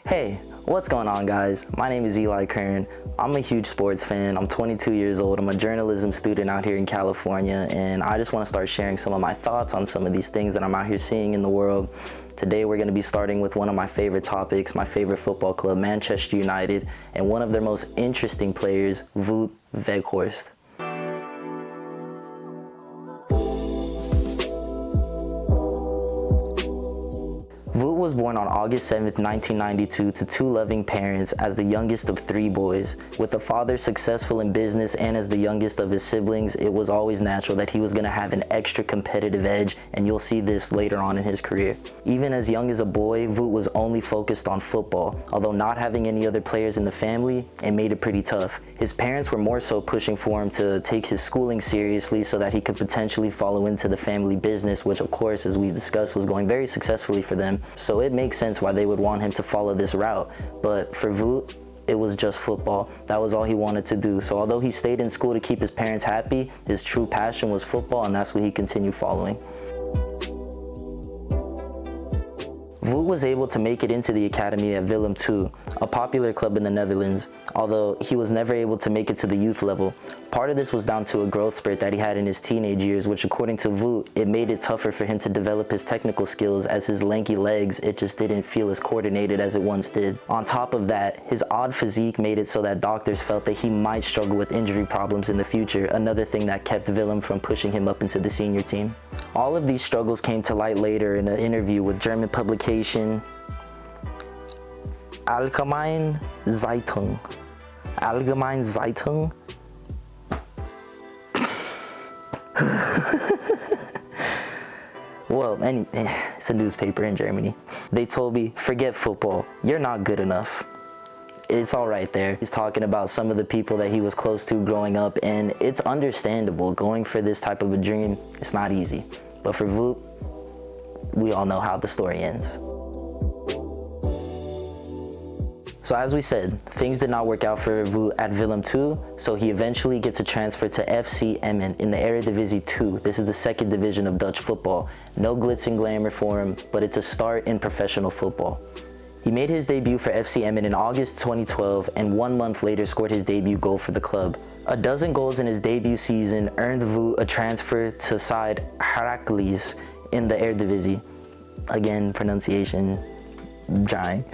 Hey, what's going on, guys? My name is Kern. I'm a huge sports fan. I'm 22 years old. I'm a journalism student out here in California, and I just want to start sharing some of my thoughts on some of these things that I'm out here seeing in the world. Today we're going to be starting with one of my favorite topics, my favorite football club, Manchester United, and one of their most interesting players, Wout Weghorst. Wout was born on August 7th, 1992 to two loving parents as the youngest of three boys. With a father successful in business and as the youngest of his siblings, it was always natural that he was going to have an extra competitive edge, and you'll see this later on in his career. Even as young as a boy, Wout was only focused on football. Although not having any other players in the family, it made it pretty tough. His parents were more so pushing for him to take his schooling seriously so that he could potentially follow into the family business, which of course, as we discussed, was going very successfully for them. So it makes sense why they would want him to follow this route. But for Wout, it was just football. That was all he wanted to do. So although he stayed in school to keep his parents happy, his true passion was football, and that's what he continued following. Wout was able to make it into the academy at Willem II, a popular club in the Netherlands, although he was never able to make it to the youth level. Part of this was down to a growth spurt that he had in his teenage years, which according to Wout, it made it tougher for him to develop his technical skills as his lanky legs, it just didn't feel as coordinated as it once did. On top of that, his odd physique made it so that doctors felt that he might struggle with injury problems in the future, another thing that kept Willem from pushing him up into the senior team. All of these struggles came to light later in an interview with German publication Allgemeine Zeitung. Allgemeine Zeitung. Well, it's a newspaper in Germany. They told me, forget football, you're not good enough. It's all right there. He's talking about some of the people that he was close to growing up, and it's understandable. Going for this type of a dream, it's not easy. But for Wout, we all know how the story ends. So as we said, things did not work out for Wout at Willem II, so he eventually gets a transfer to FC Emmen in the Eredivisie 2. This is the second division of Dutch football. No glitz and glamour for him, but it's a start in professional football. He made his debut for FC Emmen in August 2012, and 1 month later scored his debut goal for the club. A dozen goals in his debut season earned Wout a transfer to side Heracles in the Eredivisie. Again, pronunciation, trying.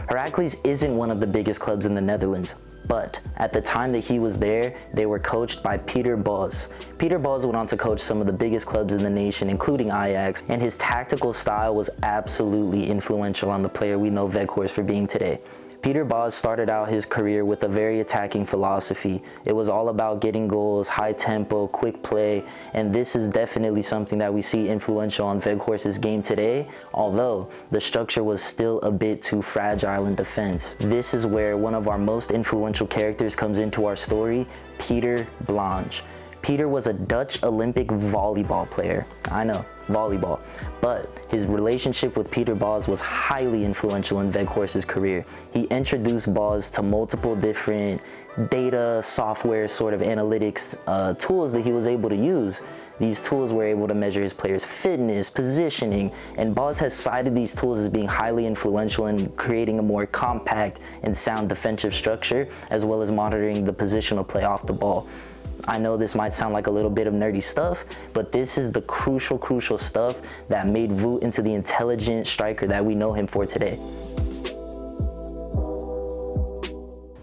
Heracles isn't one of the biggest clubs in the Netherlands, but at the time that he was there, they were coached by Peter Bosz. Peter Bosz went on to coach some of the biggest clubs in the nation, including Ajax, and his tactical style was absolutely influential on the player we know Weghorst for being today. Peter Bosz started out his career with a very attacking philosophy. It was all about getting goals, high tempo, quick play, and this is definitely something that we see influential on Weghorst's game today, although the structure was still a bit too fragile in defense. This is where one of our most influential characters comes into our story, Peter Blanche. Peter was a Dutch Olympic volleyball player. I know, volleyball. But his relationship with Peter Bosz was highly influential in Weghorst's career. He introduced Bosz to multiple different data, software, sort of analytics tools that he was able to use. These tools were able to measure his players' fitness, positioning, and Bosz has cited these tools as being highly influential in creating a more compact and sound defensive structure, as well as monitoring the positional play off the ball. I know this might sound like a little bit of nerdy stuff, but this is the crucial stuff that made Wout into the intelligent striker that we know him for today.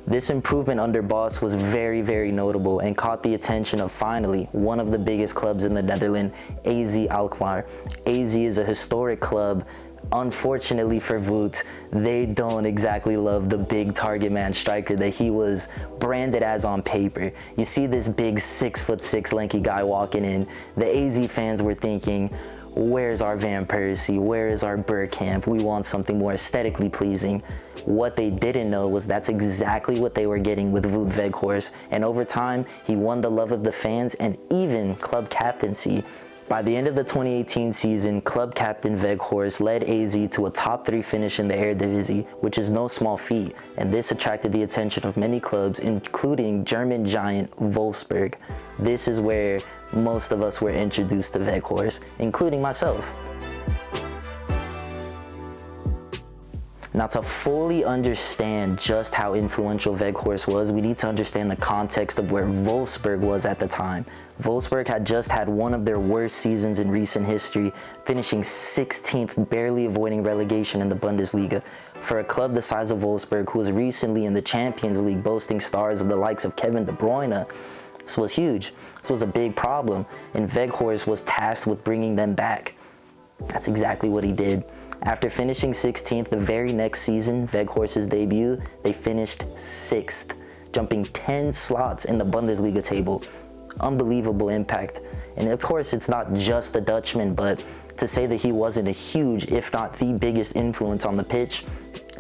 This improvement under Bosz was very notable and caught the attention of finally one of the biggest clubs in the Netherlands, AZ Alkmaar. AZ is a historic club. Unfortunately for Wout, they don't exactly love the big target man striker that he was branded as on paper. You see this big 6'6" lanky guy walking in. The AZ fans were thinking, where's our Van Persie? Where is our Bergkamp? We want something more aesthetically pleasing. What they didn't know was that's exactly what they were getting with Wout Weghorst, and over time, he won the love of the fans and even club captaincy. By the end of the 2018 season, club captain Weghorst led AZ to a top 3 finish in the Eredivisie, which is no small feat, and this attracted the attention of many clubs, including German giant Wolfsburg. This is where most of us were introduced to Weghorst, including myself. Now, to fully understand just how influential Weghorst was, we need to understand the context of where Wolfsburg was at the time. Wolfsburg had just had one of their worst seasons in recent history, finishing 16th, barely avoiding relegation in the Bundesliga. For a club the size of Wolfsburg, who was recently in the Champions League, boasting stars of the likes of Kevin De Bruyne, this was huge. This was a big problem, and Weghorst was tasked with bringing them back. That's exactly what he did. After finishing 16th the very next season, Weghorst's debut, they finished 6th, jumping 10 slots in the Bundesliga table. Unbelievable impact. And of course, it's not just the Dutchman, but to say that he wasn't a huge, if not the biggest influence on the pitch,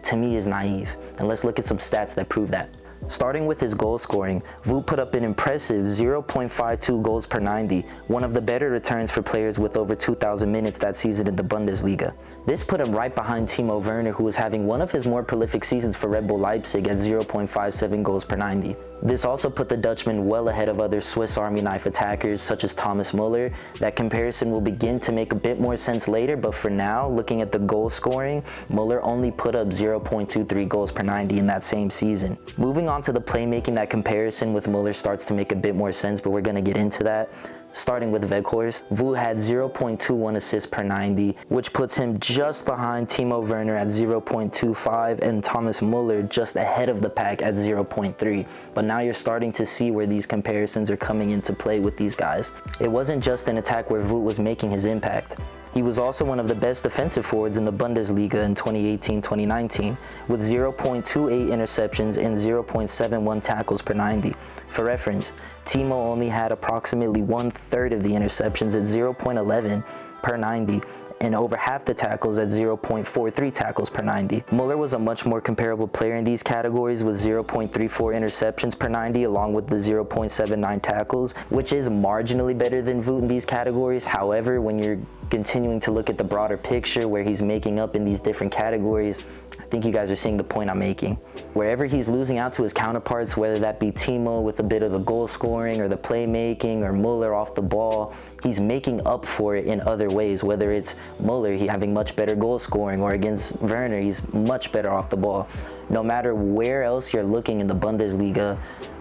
to me is naive. And let's look at some stats that prove that. Starting with his goal scoring, Wout put up an impressive 0.52 goals per 90, one of the better returns for players with over 2,000 minutes that season in the Bundesliga. This put him right behind Timo Werner, who was having one of his more prolific seasons for Red Bull Leipzig at 0.57 goals per 90. This also put the Dutchman well ahead of other Swiss Army knife attackers such as Thomas Müller. That comparison will begin to make a bit more sense later, but for now, looking at the goal scoring, Müller only put up 0.23 goals per 90 in that same season. Moving on to the playmaking, that comparison with Müller starts to make a bit more sense, but we're going to get into that. Starting with Weghorst, Wout had 0.21 assists per 90, which puts him just behind Timo Werner at 0.25 and Thomas Müller just ahead of the pack at 0.3. But now you're starting to see where these comparisons are coming into play with these guys. It wasn't just an attack where Wout was making his impact. He was also one of the best defensive forwards in the Bundesliga in 2018-2019, with 0.28 interceptions and 0.71 tackles per 90. For reference, Timo only had approximately 1/3 of the interceptions at 0.11 per 90, and over half the tackles at 0.43 tackles per 90. Müller was a much more comparable player in these categories with 0.34 interceptions per 90 along with the 0.79 tackles, which is marginally better than Wout in these categories. However, when you're continuing to look at the broader picture where he's making up in these different categories, I think you guys are seeing the point I'm making. Wherever he's losing out to his counterparts, whether that be Timo with a bit of the goal scoring or the playmaking, or Müller off the ball, he's making up for it in other ways, whether it's Müller, he having much better goal scoring, or against Werner, he's much better off the ball. No matter where else you're looking in the Bundesliga,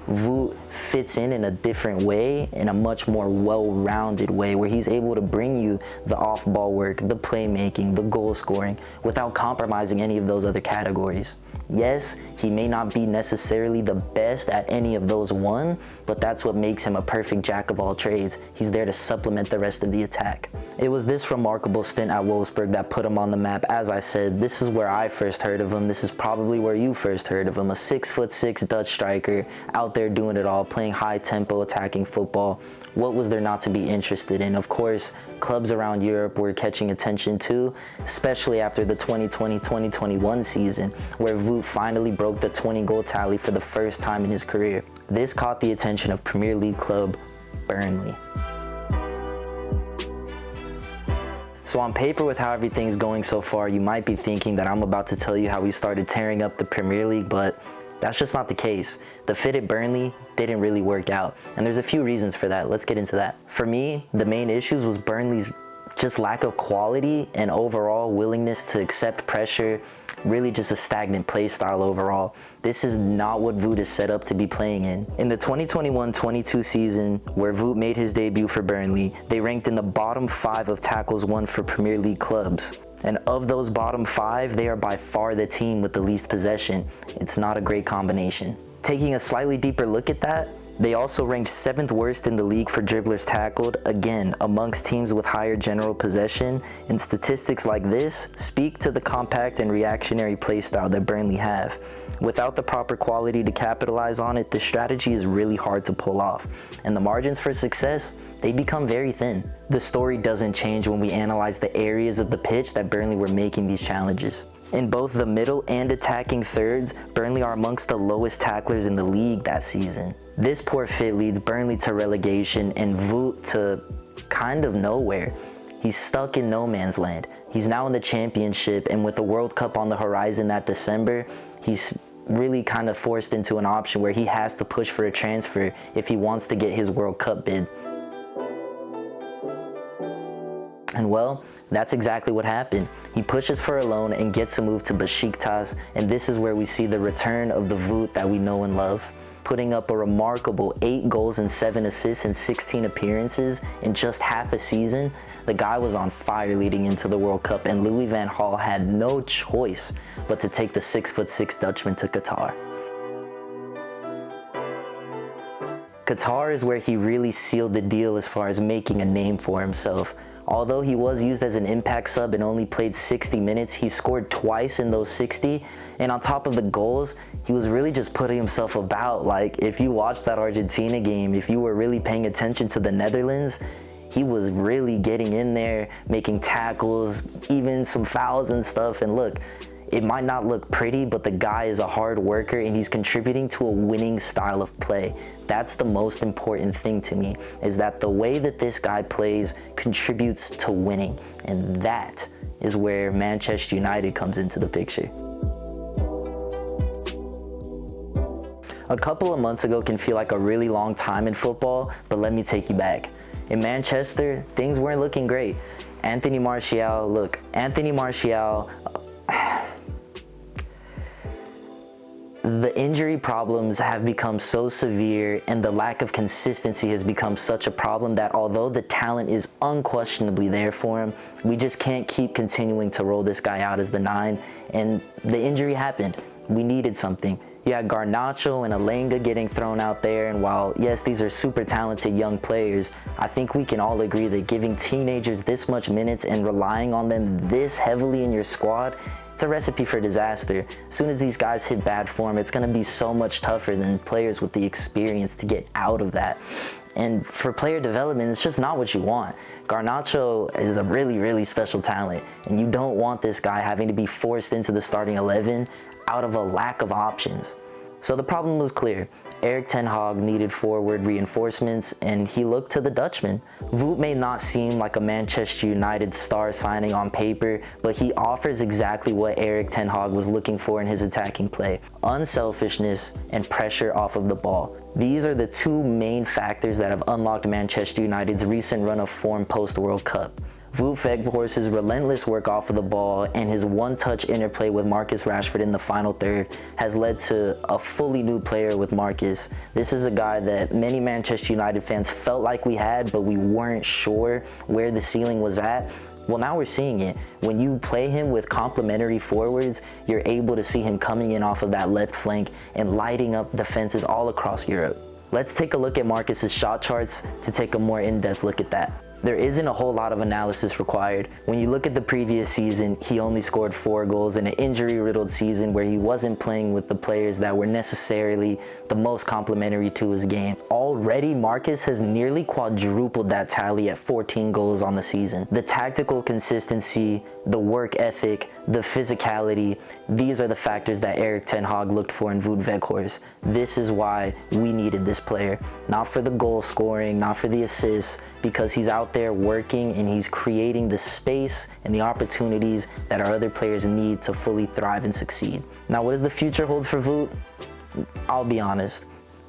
Wout fits in a different way, in a much more well-rounded way, where he's able to bring you the off-ball work, the playmaking, the goal scoring, without compromising any of those other categories. Yes, he may not be necessarily the best at any of those one, but that's what makes him a perfect jack of all trades. He's there to supplement the rest of the attack. It was this remarkable stint at Wolfsburg that put him on the map. As I said, this is where I first heard of him. This is probably where you first heard of him. A 6'6" Dutch striker out there doing it all, playing high-tempo attacking football. What was there not to be interested in? Of course, clubs around Europe were catching attention too, especially after the 2020-2021 season, where Wout finally broke the 20-goal tally for the first time in his career. This caught the attention of Premier League club Burnley. So on paper, with how everything's going so far, you might be thinking that I'm about to tell you how we started tearing up the Premier League, but that's just not the case. The fit at Burnley didn't really work out, and there's a few reasons for that. Let's get into that. For me, the main issues was Burnley's just lack of quality and overall willingness to accept pressure, really just a stagnant play style overall. This is not what Wout is set up to be playing in. In the 2021-22 season, where Wout made his debut for Burnley, they ranked in the bottom 5 of tackles won for Premier League clubs. And of those bottom 5, they are by far the team with the least possession. It's not a great combination. Taking a slightly deeper look at that, they also ranked 7th worst in the league for dribblers tackled, again, amongst teams with higher general possession, and statistics like this speak to the compact and reactionary play style that Burnley have. Without the proper quality to capitalize on it, the strategy is really hard to pull off, and the margins for success, they become very thin. The story doesn't change when we analyze the areas of the pitch that Burnley were making these challenges. In both the middle and attacking thirds, Burnley are amongst the lowest tacklers in the league that season. This poor fit leads Burnley to relegation and Wout to kind of nowhere. He's stuck in no man's land. He's now in the Championship, and with the World Cup on the horizon that December, he's really kind of forced into an option where he has to push for a transfer if he wants to get his World Cup bid. And well, That's exactly what happened. He pushes for a loan and gets a move to Besiktas, and this is where we see the return of the Wout that we know and love. Putting up a remarkable 8 goals and 7 assists in 16 appearances in just half a season, the guy was on fire leading into the World Cup, and Louis van Gaal had no choice but to take the 6'6" Dutchman to Qatar. Qatar is where he really sealed the deal as far as making a name for himself. Although he was used as an impact sub and only played 60 minutes, he scored twice in those 60, and on top of the goals, he was really just putting himself about. Like, if you watched that Argentina game, if you were really paying attention to the Netherlands, he was really getting in there, making tackles, even some fouls and stuff. And look, it might not look pretty, but the guy is a hard worker and he's contributing to a winning style of play. That's the most important thing to me, is that the way that this guy plays contributes to winning. And that is where Manchester United comes into the picture. A couple of months ago can feel like a really long time in football, but let me take you back. In Manchester, things weren't looking great. Anthony Martial, the injury problems have become so severe and the lack of consistency has become such a problem that although the talent is unquestionably there for him, we just can't keep continuing to roll this guy out as the 9, and the injury happened. We needed something. You had Garnacho and Alenga getting thrown out there, and while yes, these are super talented young players, I think we can all agree that giving teenagers this much minutes and relying on them this heavily in your squad, it's a recipe for disaster. As soon as these guys hit bad form, it's going to be so much tougher than players with the experience to get out of that. And for player development, it's just not what you want. Garnacho is a really, really special talent, and you don't want this guy having to be forced into the starting 11 out of a lack of options. So the problem was clear. Erik ten Hag needed forward reinforcements, and he looked to the Dutchman. Wout may not seem like a Manchester United star signing on paper, but he offers exactly what Erik ten Hag was looking for in his attacking play: unselfishness and pressure off of the ball. These are the two main factors that have unlocked Manchester United's recent run of form post-World Cup. Wout Weghorst's relentless work off of the ball and his one-touch interplay with Marcus Rashford in the final third has led to a fully new player with Marcus. This is a guy that many Manchester United fans felt like we had, but we weren't sure where the ceiling was at. Well, now we're seeing it. When you play him with complementary forwards, you're able to see him coming in off of that left flank and lighting up defenses all across Europe. Let's take a look at Marcus's shot charts to take a more in-depth look at that. There isn't a whole lot of analysis required. When you look at the previous season, he only scored 4 goals in an injury-riddled season where he wasn't playing with the players that were necessarily the most complementary to his game. Already, Marcus has nearly quadrupled that tally at 14 goals on the season. The tactical consistency, the work ethic, the physicality, these are the factors that Erik ten Hag looked for in Wout Weghorst. This is why we needed this player. Not for the goal scoring, not for the assists, because he's out there working and he's creating the space and the opportunities that our other players need to fully thrive and succeed. Now, what does the future hold for Wout? I'll be honest.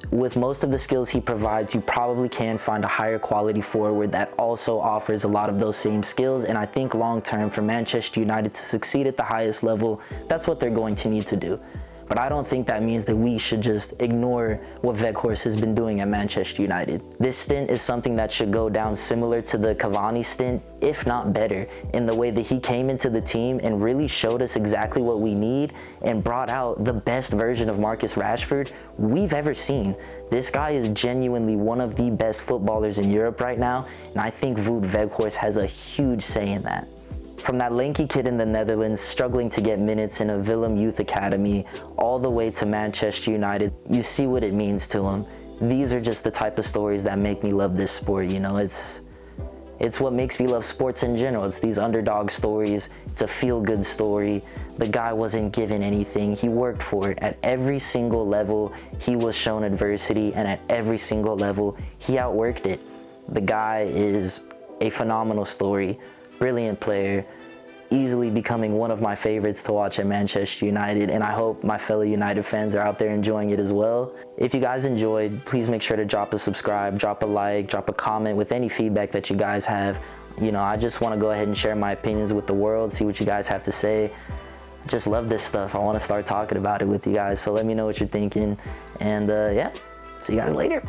With most of the skills he provides, you probably can find a higher quality forward that also offers a lot of those same skills, and I think long term for Manchester United to succeed at the highest level, that's what they're going to need to do. But I don't think that means that we should just ignore what Weghorst has been doing at Manchester United. This stint is something that should go down similar to the Cavani stint, if not better, in the way that he came into the team and really showed us exactly what we need and brought out the best version of Marcus Rashford we've ever seen. This guy is genuinely one of the best footballers in Europe right now, and I think Wout Weghorst has a huge say in that. From that lanky kid in the Netherlands struggling to get minutes in a Willem Youth Academy all the way to Manchester United, you see what it means to him. These are just the type of stories that make me love this sport, you know. It's what makes me love sports in general. It's these underdog stories. It's a feel-good story. The guy wasn't given anything. He worked for it. At every single level, he was shown adversity, and at every single level, he outworked it. The guy is a phenomenal story. Brilliant player, easily becoming one of my favorites to watch at Manchester United, and I hope my fellow United fans are out there enjoying it as well. If you guys enjoyed, please make sure to drop a subscribe, drop a like, drop a comment with any feedback that you guys have. you know, I just want to go ahead and share my opinions with the world, see what you guys have to say. I just love this stuff. I want to start talking about it with you guys. So let me know what you're thinking. And yeah, see you guys later.